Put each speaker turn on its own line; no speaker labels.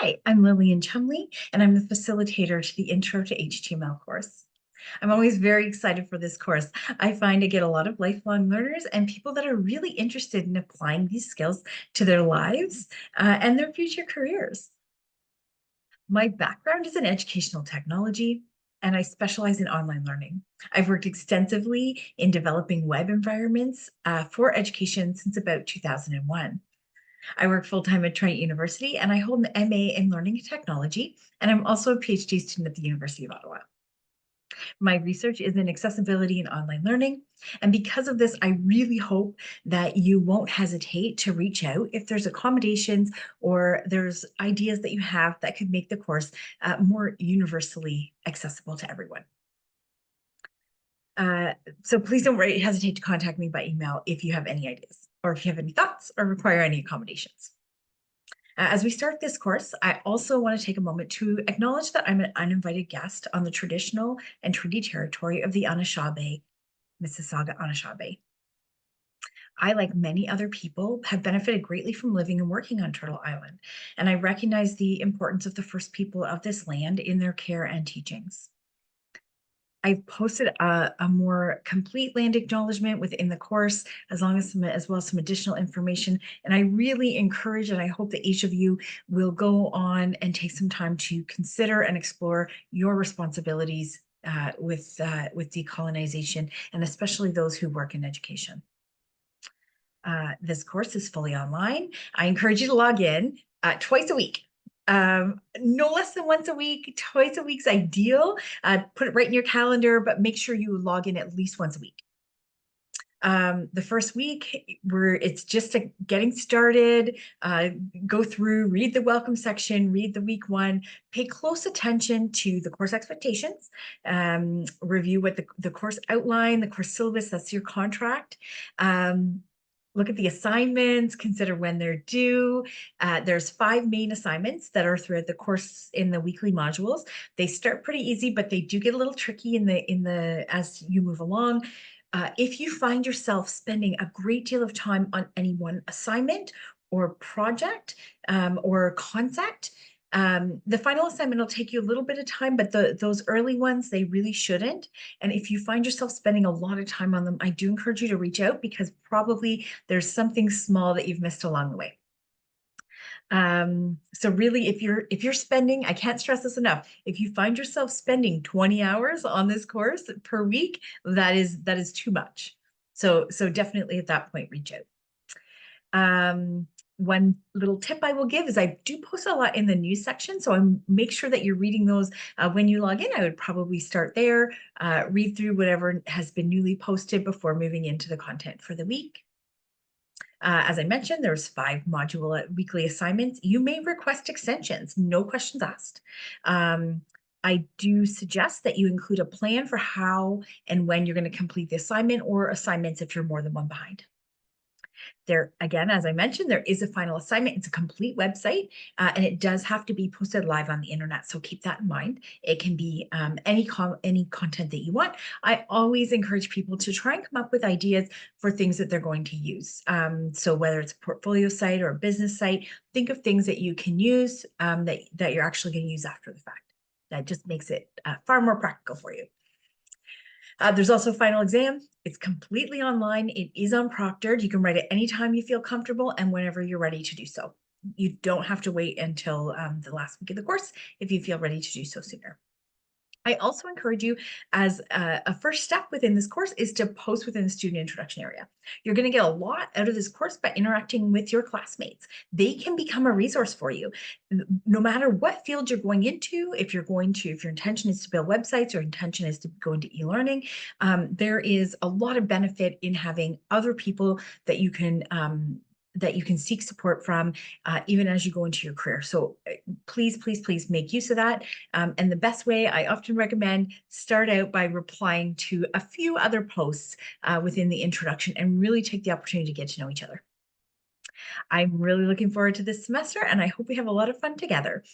Hi, I'm Lillian Chumley, and I'm the facilitator to the Intro to HTML course. I'm always very excited for this course. I find I get a lot of lifelong learners and people that are really interested in applying these skills to their lives and their future careers. My background is in educational technology, and I specialize in online learning. I've worked extensively in developing web environments for education since about 2001. I work full-time at Trent University, and I hold an MA in Learning and Technology, and I'm also a PhD student at the University of Ottawa. My research is in accessibility and online learning, and because of this, I really hope that you won't hesitate to reach out if there's accommodations or there's ideas that you have that could make the course more universally accessible to everyone. Uh, so please don't hesitate to contact me by email if you have any ideas or if you have any thoughts or require any accommodations. As we start this course, I also want to take a moment to acknowledge that I'm an uninvited guest on the traditional and treaty territory of the Anishinaabe, Mississauga Anishinaabe. I, like many other people, have benefited greatly from living and working on Turtle Island, and I recognize the importance of the first people of this land in their care and teachings. I've posted a more complete land acknowledgement within the course, as well as some additional information. And I really encourage, and I hope that each of you will go on and take some time to consider and explore your responsibilities with decolonization, and especially those who work in education. This course is fully online. I encourage you to log in twice a week. No less than once a week. Twice a week's ideal. Put it right in your calendar, but make sure you log in at least once a week. The first week, it's just getting started. Go through, read the welcome section, read the week one, pay close attention to the course expectations, review what the course outline, the course syllabus, that's your contract. Look at the assignments, consider when they're due. There's 5 main assignments that are throughout the course in the weekly modules. They start pretty easy, but they do get a little tricky as you move along. If you find yourself spending a great deal of time on any one assignment or project or concept, the final assignment will take you a little bit of time, but those early ones, they really shouldn't. And if you find yourself spending a lot of time on them, I do encourage you to reach out because probably there's something small that you've missed along the way. So really, if you're spending, I can't stress this enough, if you find yourself spending 20 hours on this course per week, that is too much. So definitely at that point, reach out. One little tip I will give is I do post a lot in the news section, so make sure that you're reading those when you log in. I would probably start there, read through whatever has been newly posted before moving into the content for the week. As I mentioned, there's 5 module weekly assignments. You may request extensions, no questions asked. I do suggest that you include a plan for how and when you're going to complete the assignment or assignments if you're more than one behind. There, again, as I mentioned, there is a final assignment. It's a complete website, and it does have to be posted live on the internet. So keep that in mind. It can be any content that you want. I always encourage people to try and come up with ideas for things that they're going to use. So whether it's a portfolio site or a business site, think of things that you can use that you're actually going to use after the fact. That just makes it far more practical for you. There's also final exam. It's completely online. It is unproctored. You can write it anytime you feel comfortable and whenever you're ready to do so. You don't have to wait until the last week of the course if you feel ready to do so sooner. I also encourage you, as a first step within this course, is to post within the student introduction area. You're going to get a lot out of this course by interacting with your classmates. They can become a resource for you. No matter what field you're going into, if your intention is to build websites or intention is to go into e-learning, there is a lot of benefit in having other people that you can seek support from even as you go into your career. So please make use of that. And the best way, I often recommend, start out by replying to a few other posts within the introduction and really take the opportunity to get to know each other. I'm really looking forward to this semester, and I hope we have a lot of fun together.